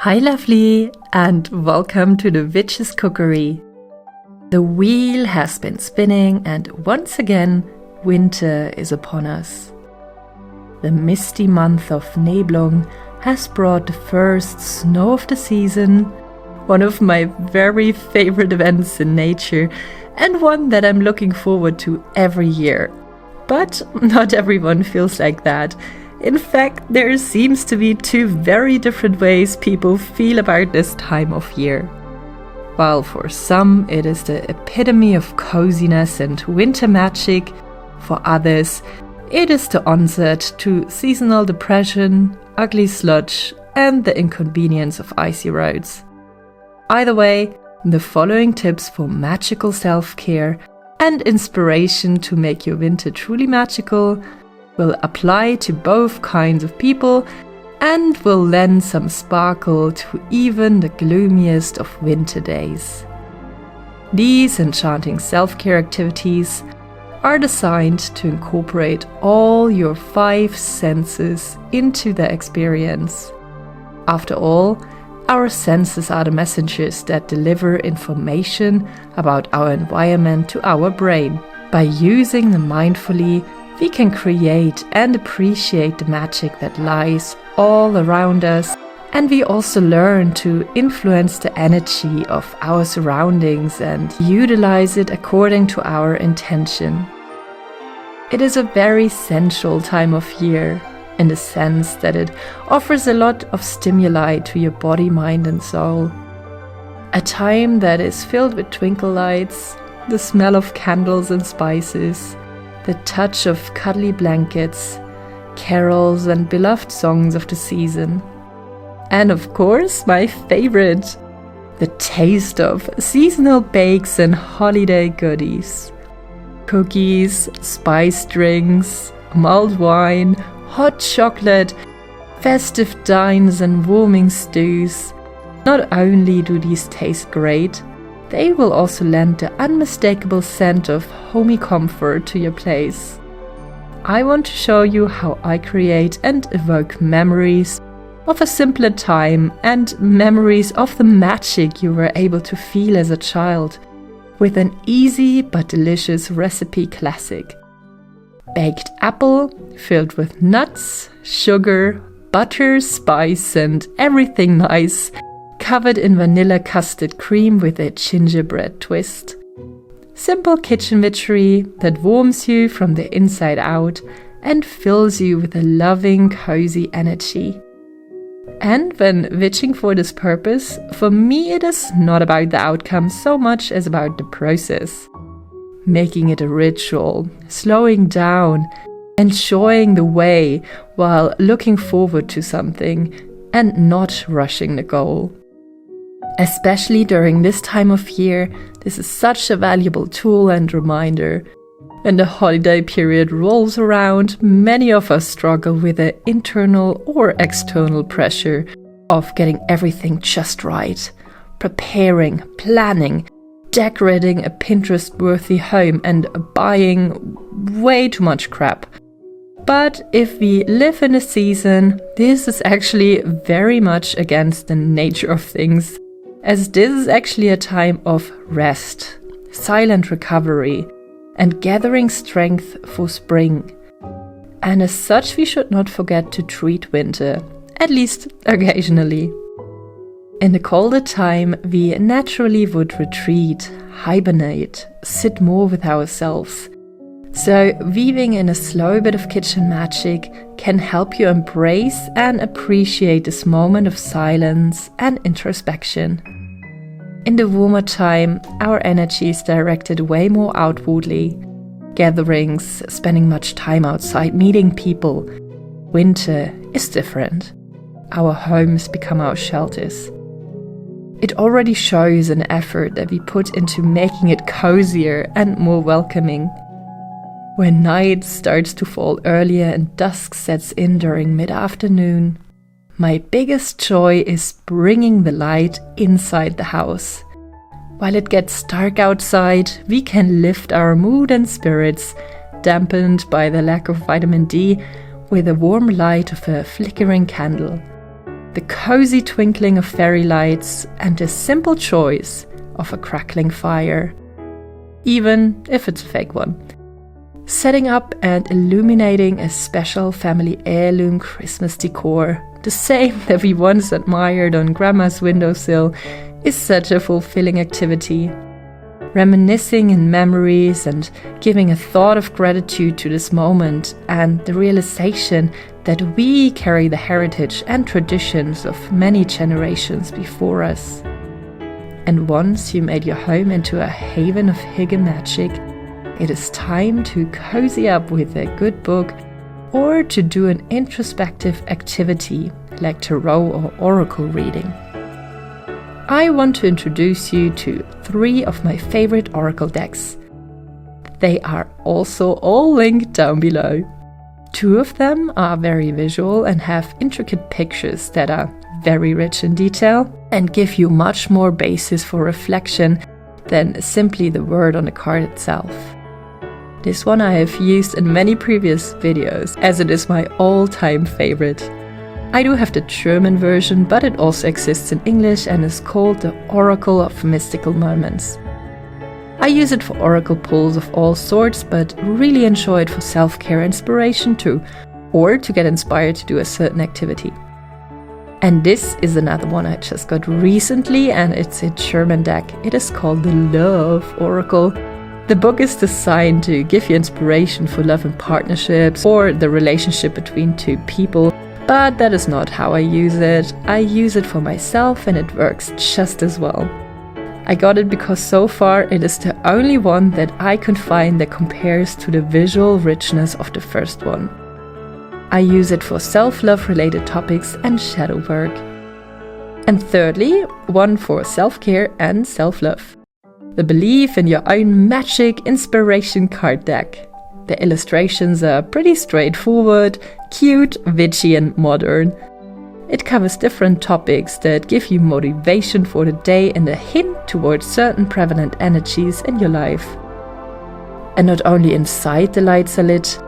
Hi lovely, and welcome to the Witch's Cookery. The wheel has been spinning and once again winter is upon us. The misty month of Nebelung has brought the first snow of the season, one of my very favorite events in nature and one that I'm looking forward to every year. But not everyone feels like that. In fact, there seems to be two very different ways people feel about this time of year. While for some it is the epitome of coziness and winter magic, for others it is the onset to seasonal depression, ugly sludge, and the inconvenience of icy roads. Either way, the following tips for magical self-care and inspiration to make your winter truly magical will apply to both kinds of people and will lend some sparkle to even the gloomiest of winter days. These enchanting self-care activities are designed to incorporate all your 5 senses into the experience. After all, our senses are the messengers that deliver information about our environment to our brain. By using them mindfully, we can create and appreciate the magic that lies all around us, and we also learn to influence the energy of our surroundings and utilize it according to our intention. It is a very sensual time of year, in the sense that it offers a lot of stimuli to your body, mind and soul. A time that is filled with twinkle lights, the smell of candles and spices, the touch of cuddly blankets, carols and beloved songs of the season. And of course, my favorite, the taste of seasonal bakes and holiday goodies. Cookies, spice drinks, mulled wine, hot chocolate, festive dines and warming stews. Not only do these taste great, they will also lend the unmistakable scent of homey comfort to your place. I want to show you how I create and evoke memories of a simpler time and memories of the magic you were able to feel as a child with an easy but delicious recipe classic. Baked apple filled with nuts, sugar, butter, spice and everything nice, covered in vanilla custard cream with a gingerbread twist. Simple kitchen witchery that warms you from the inside out and fills you with a loving, cozy energy. And when witching for this purpose, for me it is not about the outcome so much as about the process. Making it a ritual, slowing down, enjoying the way while looking forward to something and not rushing the goal. Especially during this time of year, this is such a valuable tool and reminder. When the holiday period rolls around, many of us struggle with the internal or external pressure of getting everything just right. Preparing, planning, decorating a Pinterest-worthy home and buying way too much crap. But if we live in a season, this is actually very much against the nature of things, as this is actually a time of rest, silent recovery, and gathering strength for spring. And as such, we should not forget to treat winter, at least occasionally. In the colder time, we naturally would retreat, hibernate, sit more with ourselves. So weaving in a slow bit of kitchen magic can help you embrace and appreciate this moment of silence and introspection. In the warmer time, our energy is directed way more outwardly. Gatherings, spending much time outside, meeting people. Winter is different. Our homes become our shelters. It already shows an effort that we put into making it cozier and more welcoming. When night starts to fall earlier and dusk sets in during mid-afternoon, my biggest joy is bringing the light inside the house. While it gets dark outside, we can lift our mood and spirits, dampened by the lack of vitamin D, with the warm light of a flickering candle. the cozy twinkling of fairy lights, and the simple choice of a crackling fire, even if it's a fake one. Setting up and illuminating a special family heirloom Christmas decor, the same that we once admired on Grandma's windowsill, is such a fulfilling activity. Reminiscing in memories and giving a thought of gratitude to this moment and the realization that we carry the heritage and traditions of many generations before us. And once you made your home into a haven of hygge magic, it is time to cozy up with a good book or to do an introspective activity like tarot or oracle reading. I want to introduce you to 3 of my favorite oracle decks. They are also all linked down below. 2 of them are very visual and have intricate pictures that are very rich in detail and give you much more basis for reflection than simply the word on the card itself. This one I have used in many previous videos as it is my all-time favorite. I do have the German version, but it also exists in English and is called the Oracle of Mystical Moments. I use it for oracle pulls of all sorts, but really enjoy it for self-care inspiration too, or to get inspired to do a certain activity. And this is another one I just got recently, and it's a German deck. It is called the Love Oracle. The book is designed to give you inspiration for love and partnerships or the relationship between 2 people. But that is not how I use it. I use it for myself and it works just as well. I got it because so far it is the only one that I can find that compares to the visual richness of the first one. I use it for self-love related topics and shadow work. And thirdly, one for self-care and self-love. The Believe in Your Own Magic Inspiration card deck. The illustrations are pretty straightforward, cute, witchy and modern. It covers different topics that give you motivation for the day and a hint towards certain prevalent energies in your life. And not only inside the lights are lit,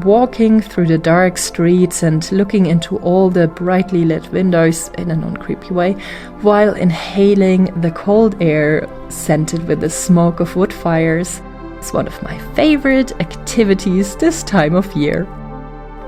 walking through the dark streets and looking into all the brightly lit windows in a non-creepy way, while inhaling the cold air scented with the smoke of wood fires, is one of my favorite activities this time of year.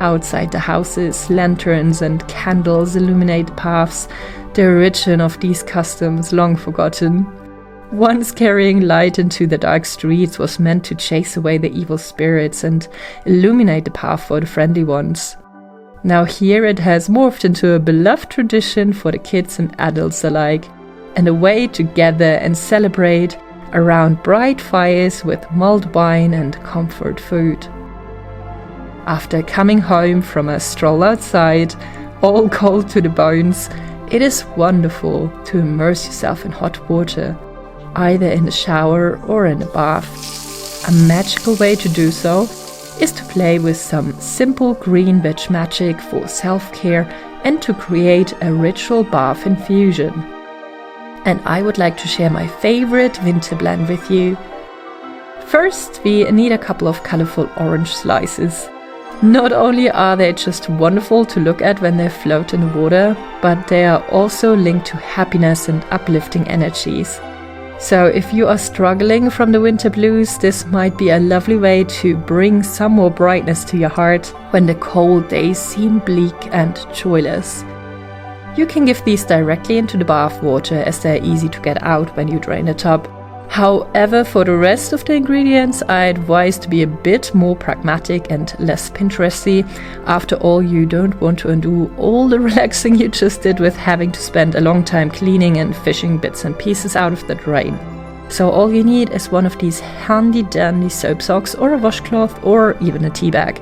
Outside the houses, lanterns and candles illuminate paths, the origin of these customs long forgotten. Once carrying light into the dark streets was meant to chase away the evil spirits and illuminate the path for the friendly ones. Now here it has morphed into a beloved tradition for the kids and adults alike, and a way to gather and celebrate around bright fires with mulled wine and comfort food. After coming home from a stroll outside, all cold to the bones, it is wonderful to immerse yourself in hot water, either in the shower or in a bath. A magical way to do so is to play with some simple green witch magic for self-care and to create a ritual bath infusion. And I would like to share my favorite winter blend with you. First, we need a couple of colorful orange slices. Not only are they just wonderful to look at when they float in the water, but they are also linked to happiness and uplifting energies. So if you are struggling from the winter blues, this might be a lovely way to bring some more brightness to your heart when the cold days seem bleak and joyless. You can give these directly into the bath water as they're easy to get out when you drain the tub. However, for the rest of the ingredients, I advise to be a bit more pragmatic and less Pinteresty. After all, you don't want to undo all the relaxing you just did with having to spend a long time cleaning and fishing bits and pieces out of the drain. So all you need is one of these handy dandy soap socks or a washcloth or even a tea bag.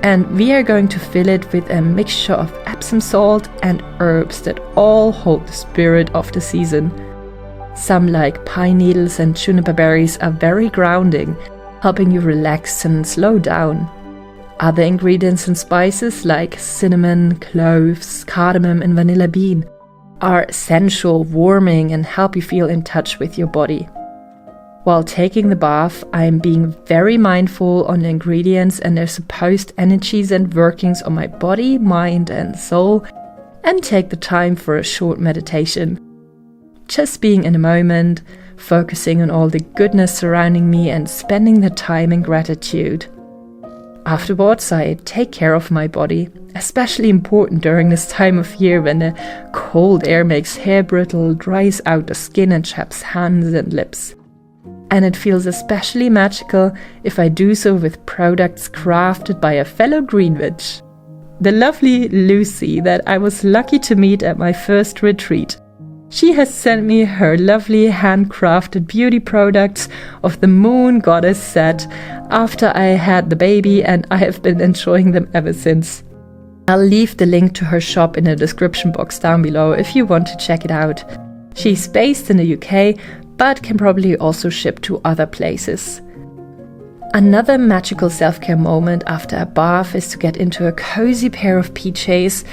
And we are going to fill it with a mixture of Epsom salt and herbs that all hold the spirit of the season. Some, like pine needles and juniper berries, are very grounding, helping you relax and slow down. Other ingredients and spices like cinnamon, cloves, cardamom and vanilla bean are essential, warming and help you feel in touch with your body. While taking the bath, I am being very mindful on the ingredients and their supposed energies and workings on my body, mind and soul, and take the time for a short meditation. Just being in a moment, focusing on all the goodness surrounding me and spending the time in gratitude. Afterwards, I take care of my body, especially important during this time of year when the cold air makes hair brittle, dries out the skin and chaps hands and lips. And it feels especially magical if I do so with products crafted by a fellow green witch, the lovely Lucy that I was lucky to meet at my first retreat. She has sent me her lovely handcrafted beauty products of the moon goddess set after I had the baby, and I have been enjoying them ever since. I'll leave the link to her shop in the description box down below if you want to check it out. She's based in the UK, but can probably also ship to other places. Another magical self-care moment after a bath is to get into a cozy pair of PJs,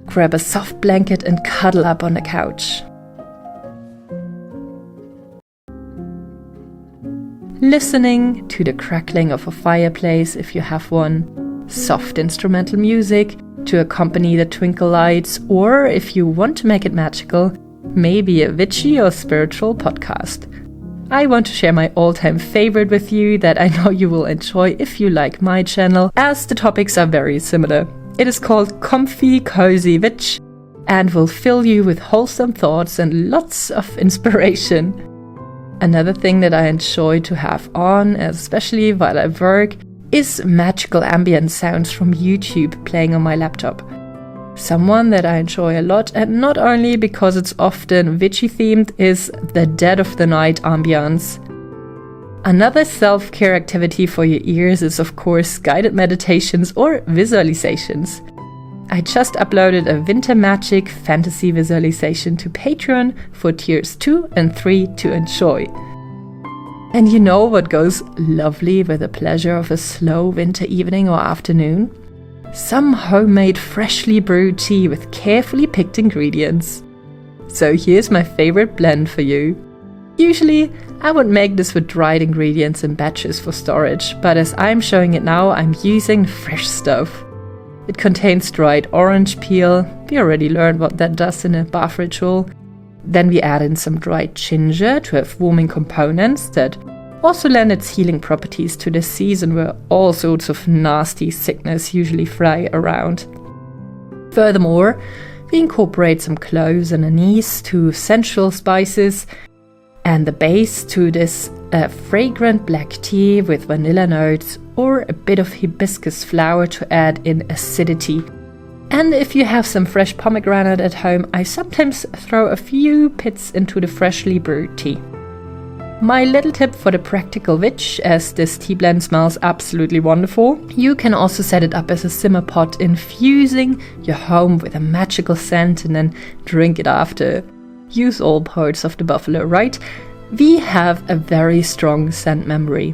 grab a soft blanket and cuddle up on the couch. Listening to the crackling of a fireplace if you have one, soft instrumental music to accompany the twinkle lights, or if you want to make it magical, maybe a witchy or spiritual podcast. I want to share my all-time favorite with you that I know you will enjoy if you like my channel, as the topics are very similar. It is called Comfy Cozy Witch and will fill you with wholesome thoughts and lots of inspiration. Another thing that I enjoy to have on, especially while I work, is magical ambient sounds from YouTube playing on my laptop. Someone that I enjoy a lot, and not only because it's often witchy themed, is the dead of the night ambience. Another self-care activity for your ears is of course guided meditations or visualizations. I just uploaded a winter magic fantasy visualization to Patreon for tiers 2 and 3 to enjoy. And you know what goes lovely with the pleasure of a slow winter evening or afternoon? Some homemade freshly brewed tea with carefully picked ingredients. So here's my favorite blend for you. Usually I would make this with dried ingredients in batches for storage, but as I'm showing it now, I'm using fresh stuff. It contains dried orange peel. We already learned what that does in a bath ritual. Then we add in some dried ginger to have warming components that also lend its healing properties to this season where all sorts of nasty sickness usually fly around. Furthermore, we incorporate some cloves and anise to sensual spices, and the base to this fragrant black tea with vanilla notes or a bit of hibiscus flower to add in acidity. And if you have some fresh pomegranate at home, I sometimes throw a few pits into the freshly brewed tea. My little tip for the practical witch, as this tea blend smells absolutely wonderful, you can also set it up as a simmer pot, infusing your home with a magical scent and then drink it after. Use all parts of the buffalo, right? We have a very strong scent memory.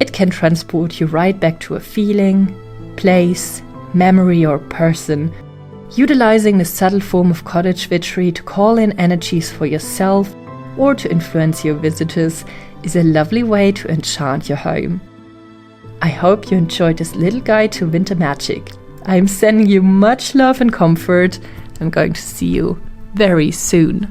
It can transport you right back to a feeling, place, memory or person. Utilizing the subtle form of cottage witchery to call in energies for yourself or to influence your visitors is a lovely way to enchant your home. I hope you enjoyed this little guide to winter magic. I am sending you much love and comfort. I'm going to see you very soon.